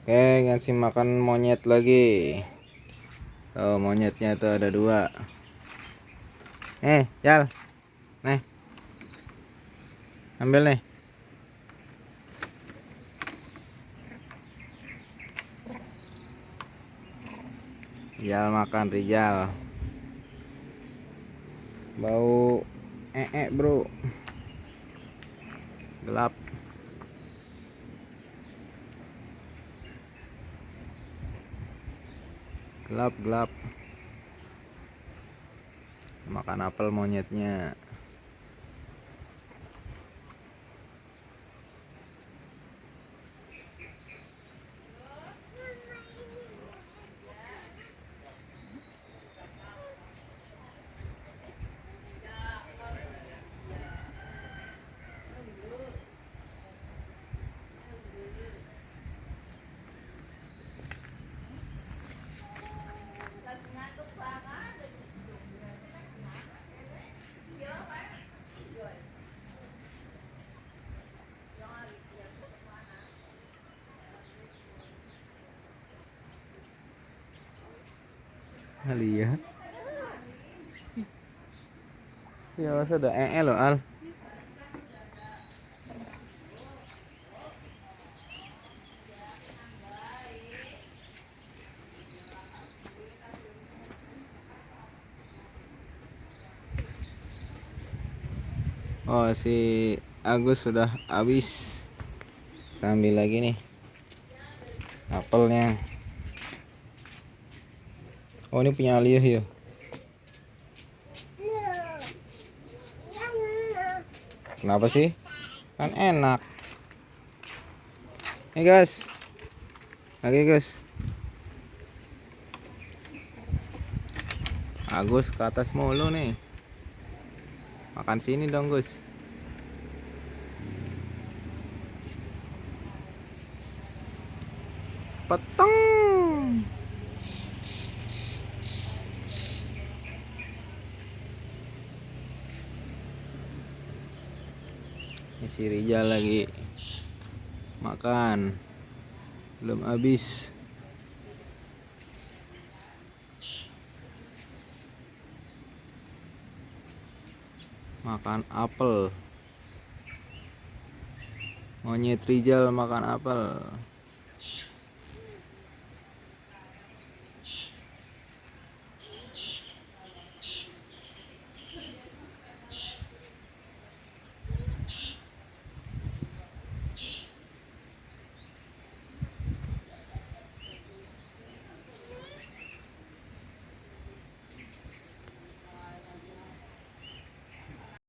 Oke, ngasih makan monyet lagi. Oh, monyetnya tuh ada 2. Jal. Nih, ambil nih. Rijal makan, Rijal. Bau bro. Gelap. Gelap. Makan apel monyetnya. Lihat. Ya, masa ada loh, Al. Oh, si Agus sudah habis. Kita ambil lagi nih apelnya. Oh, ini punya Alia ya. Kenapa sih? Kan enak. Nih guys. Lagi guys. Agus ke atas mulu nih. Makan sini dong, Gus. Peteng. Ini si Rijal lagi makan. Belum habis. Makan apel. Monyet Rijal makan apel.